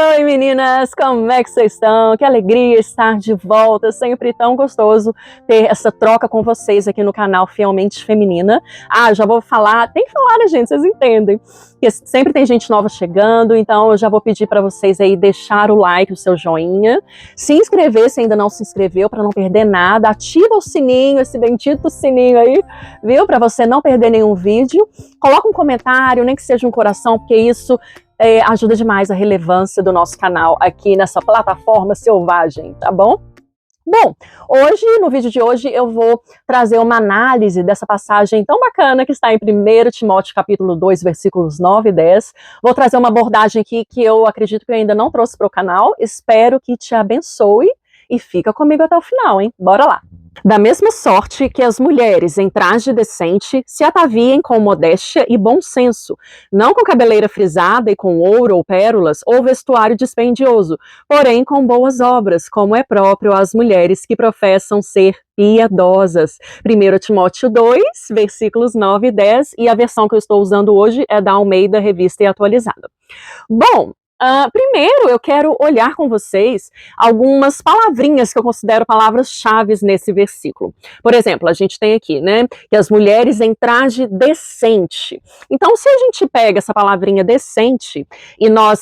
Oi, meninas, como é que vocês estão? Que alegria estar de volta, sempre tão gostoso ter essa troca com vocês aqui no canal Fielmente Feminina. Já vou falar, tem que falar, né, gente? Vocês entendem. Porque sempre tem gente nova chegando, então eu já vou pedir para vocês aí deixar o like, o seu joinha, se inscrever se ainda não se inscreveu, para não perder nada, ativa o sininho, esse bendito sininho aí, viu? Para você não perder nenhum vídeo. Coloca um comentário, nem que seja um coração, porque isso ajuda demais a relevância do nosso canal aqui nessa plataforma selvagem, tá bom? Bom, hoje, no vídeo de hoje, eu vou trazer uma análise dessa passagem tão bacana que está em 1 Timóteo capítulo 2, versículos 9 e 10. Vou trazer uma abordagem aqui que eu acredito que eu ainda não trouxe para o canal. Espero que te abençoe e fica comigo até o final, hein? Bora lá! Da mesma sorte que as mulheres em traje decente se ataviem com modéstia e bom senso, não com cabeleira frisada e com ouro ou pérolas, ou vestuário dispendioso, porém com boas obras, como é próprio às mulheres que professam ser piedosas. 1 Timóteo 2, versículos 9 e 10, e a versão que eu estou usando hoje é da Almeida Revista e Atualizada. Bom, primeiro eu quero olhar com vocês algumas palavrinhas que eu considero palavras-chave nesse versículo. Por exemplo, a gente tem aqui, né, que as mulheres em traje decente. Então, se a gente pega essa palavrinha decente e nós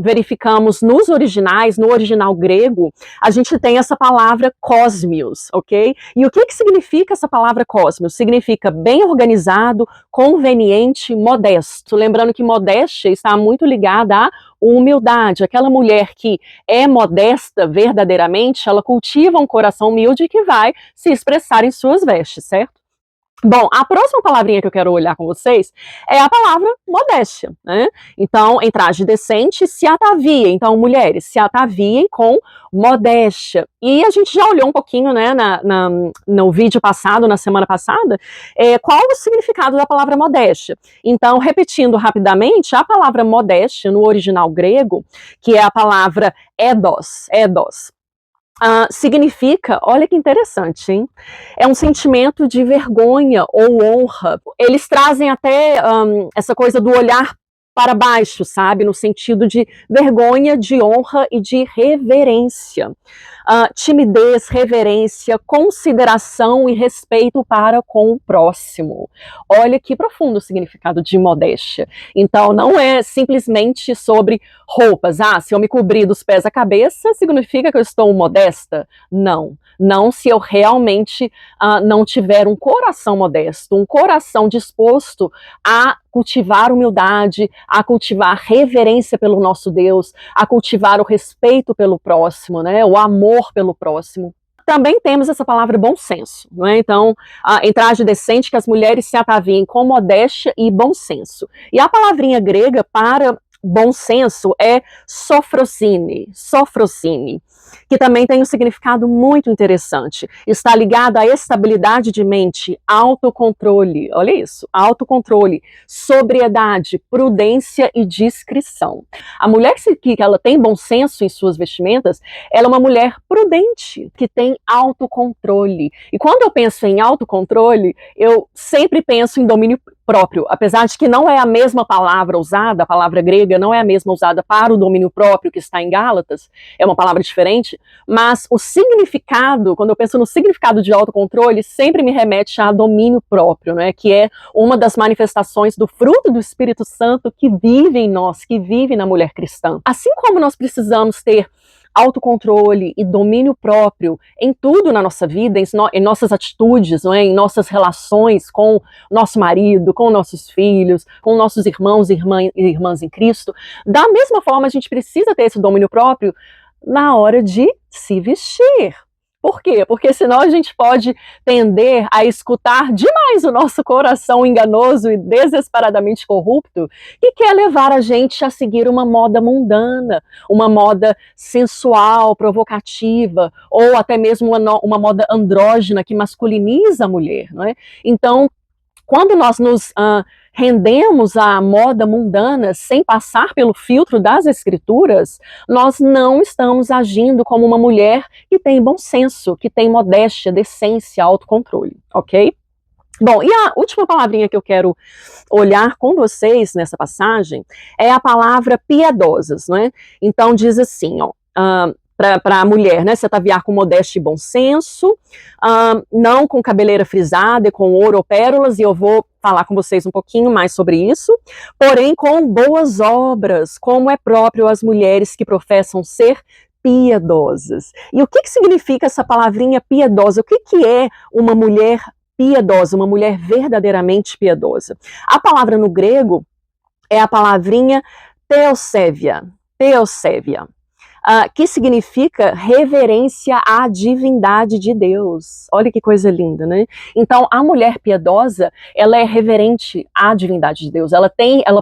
verificamos nos originais, no original grego, a gente tem essa palavra cosmios, ok? E o que significa essa palavra cosmios? Significa bem organizado, conveniente, modesto. Lembrando que modéstia está muito ligada à humildade. Aquela mulher que é modesta verdadeiramente, ela cultiva um coração humilde que vai se expressar em suas vestes, certo? Bom, a próxima palavrinha que eu quero olhar com vocês é a palavra modéstia, né? Então, em traje decente, se ataviem. Então, mulheres, se ataviem com modéstia. E a gente já olhou um pouquinho, né, no vídeo passado, na semana passada, qual o significado da palavra modéstia. Então, repetindo rapidamente, a palavra modéstia, no original grego, que é a palavra eidos, significa, olha que interessante, hein? É um sentimento de vergonha ou honra. Eles trazem até essa coisa do olhar para baixo, sabe? No sentido de vergonha, de honra e de reverência. Timidez, reverência, consideração e respeito para com o próximo. Olha que profundo o significado de modéstia. Então, não é simplesmente sobre roupas. Se eu me cobrir dos pés à cabeça, significa que eu estou modesta? Não. Não se eu realmente não tiver um coração modesto, um coração disposto a cultivar humildade, a cultivar reverência pelo nosso Deus, a cultivar o respeito pelo próximo, né, o amor pelo próximo. Também temos essa palavra bom senso, não é? Então, em traje decente, que as mulheres se ataviem com modéstia e bom senso. E a palavrinha grega para bom senso é sofrosine, que também tem um significado muito interessante. Está ligado à estabilidade de mente, autocontrole, olha isso, autocontrole, sobriedade, prudência e discrição. A mulher que ela tem bom senso em suas vestimentas, ela é uma mulher prudente, que tem autocontrole. E quando eu penso em autocontrole, eu sempre penso em domínio próprio, apesar de que não é a mesma palavra usada, a palavra grega não é a mesma usada para o domínio próprio que está em Gálatas, é uma palavra diferente, mas o significado, quando eu penso no significado de autocontrole, sempre me remete a domínio próprio, né, que é uma das manifestações do fruto do Espírito Santo que vive em nós, que vive na mulher cristã. Assim como nós precisamos ter autocontrole e domínio próprio em tudo na nossa vida, em nossas atitudes, não é? Em nossas relações com nosso marido, com nossos filhos, com nossos irmãos e irmãs em Cristo, da mesma forma a gente precisa ter esse domínio próprio na hora de se vestir. Por quê? Porque senão a gente pode tender a escutar demais o nosso coração enganoso e desesperadamente corrupto, que quer levar a gente a seguir uma moda mundana, uma moda sensual, provocativa, ou até mesmo uma moda andrógina que masculiniza a mulher, não é? Então, quando nós nos rendemos à moda mundana sem passar pelo filtro das escrituras, nós não estamos agindo como uma mulher que tem bom senso, que tem modéstia, decência, autocontrole, ok? Bom, e a última palavrinha que eu quero olhar com vocês nessa passagem é a palavra piedosas, não é? Então diz assim, ó, para a mulher, né, se ataviar com modéstia e bom senso, não com cabeleira frisada e com ouro ou pérolas, e eu vou falar com vocês um pouquinho mais sobre isso, porém com boas obras, como é próprio às mulheres que professam ser piedosas. E o que significa essa palavrinha piedosa? O que é uma mulher piedosa, uma mulher verdadeiramente piedosa? A palavra no grego é a palavrinha theosévia, que significa reverência à divindade de Deus. Olha que coisa linda, né? Então, a mulher piedosa, ela é reverente à divindade de Deus, ela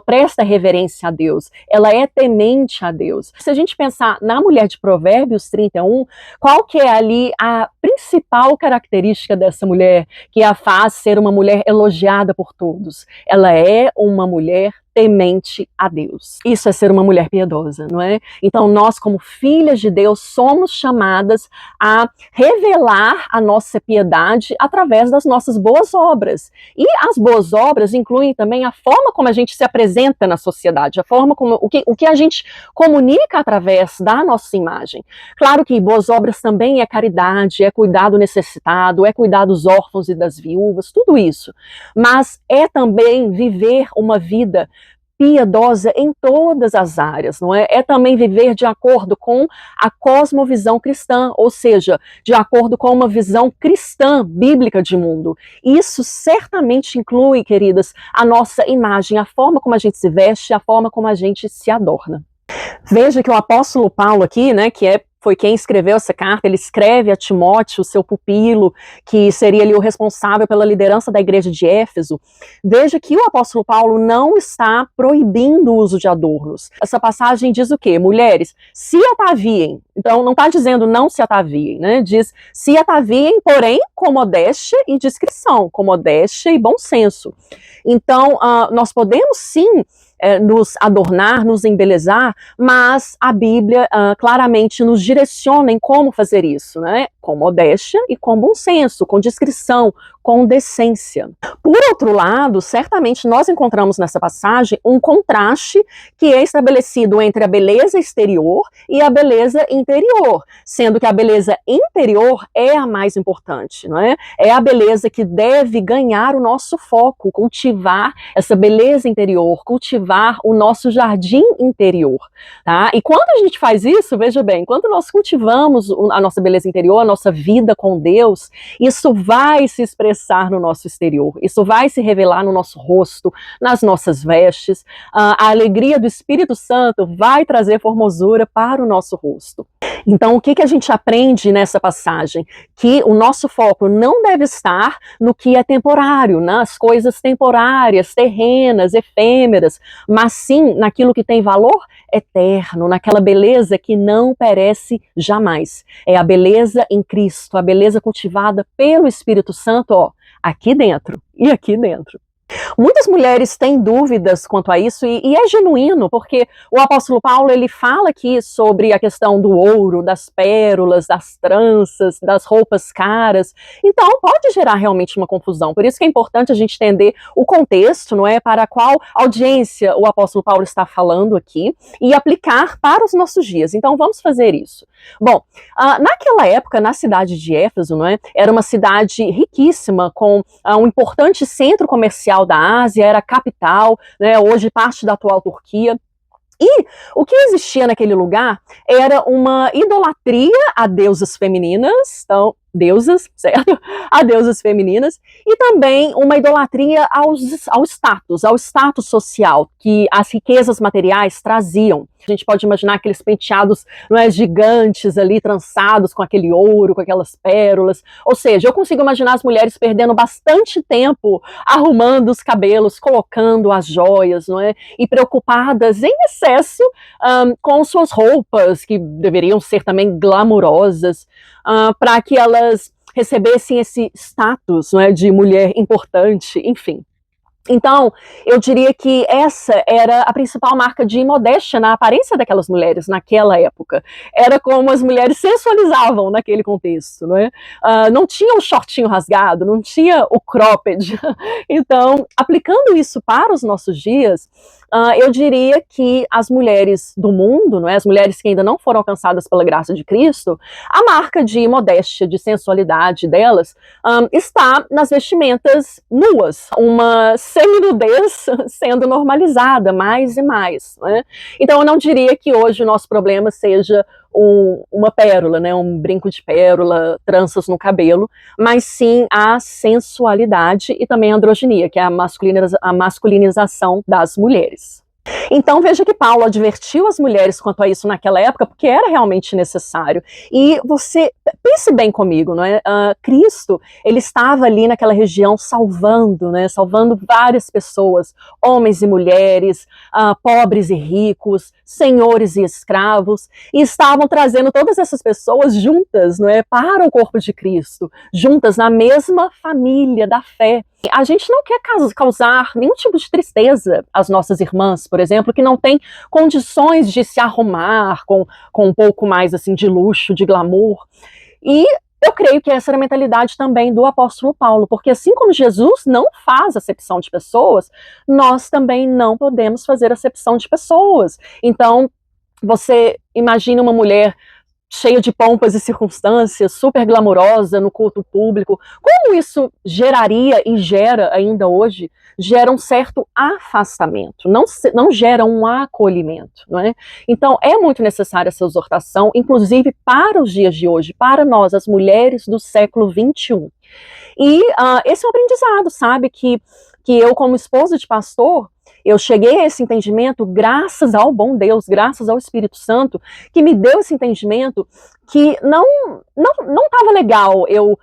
presta reverência a Deus, ela é temente a Deus. Se a gente pensar na mulher de Provérbios 31, qual que é ali a principal característica dessa mulher que a faz ser uma mulher elogiada por todos? Ela é uma mulher temente a Deus. Isso é ser uma mulher piedosa, não é? Então nós, como filhas de Deus, somos chamadas a revelar a nossa piedade através das nossas boas obras. E as boas obras incluem também a forma como a gente se apresenta na sociedade, a forma como o que a gente comunica através da nossa imagem. Claro que boas obras também é caridade, é cuidar do necessitado, é cuidar dos órfãos e das viúvas, tudo isso. Mas é também viver uma vida piedosa em todas as áreas, não é? É também viver de acordo com a cosmovisão cristã, ou seja, de acordo com uma visão cristã, bíblica de mundo. Isso certamente inclui, queridas, a nossa imagem, a forma como a gente se veste, a forma como a gente se adorna. Veja que o apóstolo Paulo aqui, né, foi quem escreveu essa carta, ele escreve a Timóteo, seu pupilo, que seria ali o responsável pela liderança da igreja de Éfeso. Veja que o apóstolo Paulo não está proibindo o uso de adornos. Essa passagem diz o quê? Mulheres, se ataviem. Então, não está dizendo não se ataviem, né? Diz se ataviem, porém, com modéstia e discrição, com modéstia e bom senso. Então, nós podemos sim nos adornar, nos embelezar, mas a Bíblia claramente nos direciona em como fazer isso, né? Com modéstia e com bom senso, com discrição, com decência. Por outro lado, certamente nós encontramos nessa passagem um contraste que é estabelecido entre a beleza exterior e a beleza interior, sendo que a beleza interior é a mais importante, não é? É a beleza que deve ganhar o nosso foco, cultivar essa beleza interior, cultivar o nosso jardim interior, tá? E quando a gente faz isso, veja bem, quando nós cultivamos a nossa beleza interior, a nossa vida com Deus, isso vai se expressar no nosso exterior, isso vai se revelar no nosso rosto, nas nossas vestes, a alegria do Espírito Santo vai trazer formosura para o nosso rosto. Então, o que a gente aprende nessa passagem? Que o nosso foco não deve estar no que é temporário, nas coisas temporárias, terrenas, efêmeras, mas sim naquilo que tem valor eterno, naquela beleza que não perece jamais. É a beleza em Cristo, a beleza cultivada pelo Espírito Santo, ó, aqui dentro e aqui dentro. Muitas mulheres têm dúvidas quanto a isso e é genuíno, porque o apóstolo Paulo ele fala aqui sobre a questão do ouro, das pérolas, das tranças, das roupas caras, então pode gerar realmente uma confusão, por isso que é importante a gente entender o contexto, não é, para qual audiência o apóstolo Paulo está falando aqui e aplicar para os nossos dias, então vamos fazer isso. Bom, naquela época, na cidade de Éfeso, não é, era uma cidade riquíssima, com um importante centro comercial da Ásia, era a capital, né, hoje parte da atual Turquia. E o que existia naquele lugar era uma idolatria a deusas femininas, então, deusas, certo? A deusas femininas, e também uma idolatria ao status social que as riquezas materiais traziam. A gente pode imaginar aqueles penteados, não é, gigantes ali, trançados com aquele ouro, com aquelas pérolas. Ou seja, eu consigo imaginar as mulheres perdendo bastante tempo arrumando os cabelos, colocando as joias, não é? E preocupadas em excesso com suas roupas, que deveriam ser também glamourosas, para que elas recebessem esse status, não é, de mulher importante, enfim. Então, eu diria que essa era a principal marca de modéstia na aparência daquelas mulheres naquela época. Era como as mulheres sensualizavam naquele contexto, não é? Não tinha o shortinho rasgado, não tinha o cropped. Então, aplicando isso para os nossos dias, eu diria que as mulheres do mundo, não é? As mulheres que ainda não foram alcançadas pela graça de Cristo, a marca de modéstia, de sensualidade delas, está nas vestimentas nuas, uma semi-nudez sendo normalizada mais e mais, né? Então eu não diria que hoje o nosso problema seja uma pérola, né, um brinco de pérola, tranças no cabelo, mas sim a sensualidade e também a androginia, que é a masculinização das mulheres. Então veja que Paulo advertiu as mulheres quanto a isso naquela época, porque era realmente necessário. E você, pense bem comigo, não é? Cristo, ele estava ali naquela região salvando, né? Salvando várias pessoas, homens e mulheres, pobres e ricos, senhores e escravos, e estavam trazendo todas essas pessoas juntas, não é? Para o corpo de Cristo, juntas na mesma família da fé. A gente não quer causar nenhum tipo de tristeza às nossas irmãs, por exemplo, que não têm condições de se arrumar com um pouco mais assim de luxo, de glamour. E eu creio que essa era a mentalidade também do apóstolo Paulo, porque assim como Jesus não faz acepção de pessoas, nós também não podemos fazer acepção de pessoas. Então, você imagina uma mulher cheia de pompas e circunstâncias, super glamurosa no culto público, como isso geraria e gera ainda hoje, gera um certo afastamento, não gera um acolhimento, não é? Então é muito necessária essa exortação, inclusive para os dias de hoje, para nós, as mulheres do século XXI. E esse é um aprendizado, sabe, que eu como esposa de pastor, eu cheguei a esse entendimento graças ao bom Deus, graças ao Espírito Santo, que me deu esse entendimento que não estava legal eu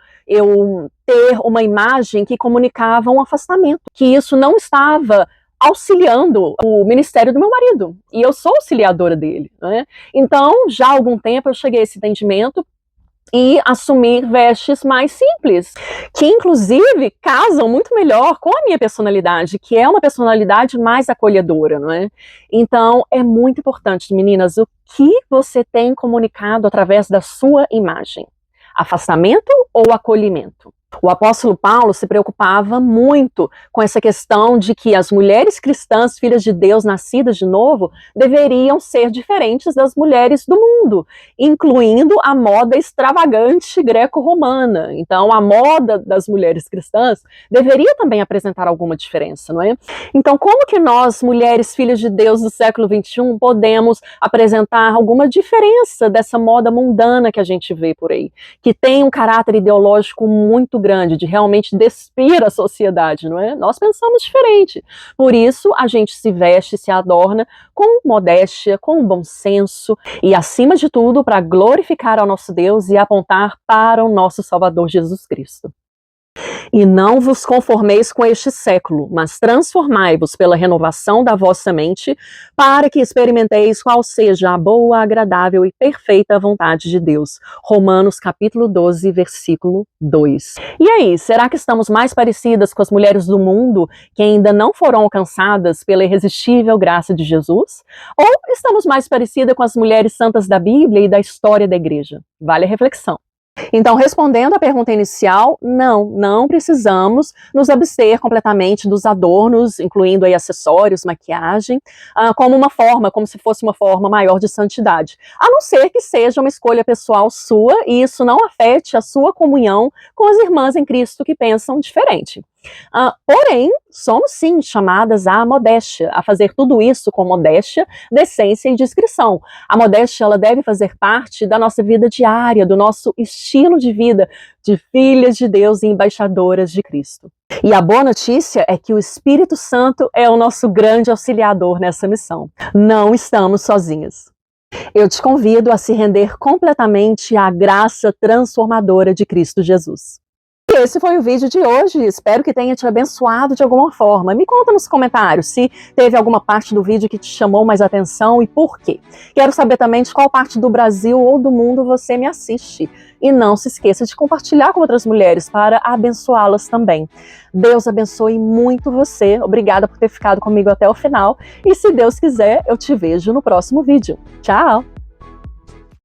ter uma imagem que comunicava um afastamento, que isso não estava auxiliando o ministério do meu marido, e eu sou auxiliadora dele, né? Então, já há algum tempo eu cheguei a esse entendimento e assumir vestes mais simples, que inclusive casam muito melhor com a minha personalidade, que é uma personalidade mais acolhedora, não é? Então, é muito importante, meninas, o que você tem comunicado através da sua imagem? Afastamento ou acolhimento? O apóstolo Paulo se preocupava muito com essa questão de que as mulheres cristãs, filhas de Deus, nascidas de novo, deveriam ser diferentes das mulheres do mundo, incluindo a moda extravagante greco-romana. Então, a moda das mulheres cristãs deveria também apresentar alguma diferença, não é? Então, como que nós, mulheres, filhas de Deus do século XXI, podemos apresentar alguma diferença dessa moda mundana que a gente vê por aí, que tem um caráter ideológico muito grande, de realmente despir a sociedade, não é? Nós pensamos diferente. Por isso, a gente se veste, se adorna com modéstia, com bom senso e, acima de tudo, para glorificar ao nosso Deus e apontar para o nosso Salvador Jesus Cristo. E não vos conformeis com este século, mas transformai-vos pela renovação da vossa mente, para que experimenteis qual seja a boa, agradável e perfeita vontade de Deus. Romanos capítulo 12, versículo 2. E aí, será que estamos mais parecidas com as mulheres do mundo que ainda não foram alcançadas pela irresistível graça de Jesus? Ou estamos mais parecidas com as mulheres santas da Bíblia e da história da igreja? Vale a reflexão. Então, respondendo à pergunta inicial, não precisamos nos abster completamente dos adornos, incluindo aí acessórios, maquiagem, como se fosse uma forma maior de santidade. A não ser que seja uma escolha pessoal sua e isso não afete a sua comunhão com as irmãs em Cristo que pensam diferente. Porém, somos sim chamadas à modéstia, a fazer tudo isso com modéstia, decência e discrição. A modéstia, ela deve fazer parte da nossa vida diária, do nosso estilo de vida de filhas de Deus e embaixadoras de Cristo. E a boa notícia é que o Espírito Santo é o nosso grande auxiliador nessa missão. Não estamos sozinhas. Eu te convido a se render completamente à graça transformadora de Cristo Jesus. E esse foi o vídeo de hoje, espero que tenha te abençoado de alguma forma. Me conta nos comentários se teve alguma parte do vídeo que te chamou mais atenção e por quê. Quero saber também de qual parte do Brasil ou do mundo você me assiste. E não se esqueça de compartilhar com outras mulheres para abençoá-las também. Deus abençoe muito você, obrigada por ter ficado comigo até o final. E se Deus quiser, eu te vejo no próximo vídeo. Tchau!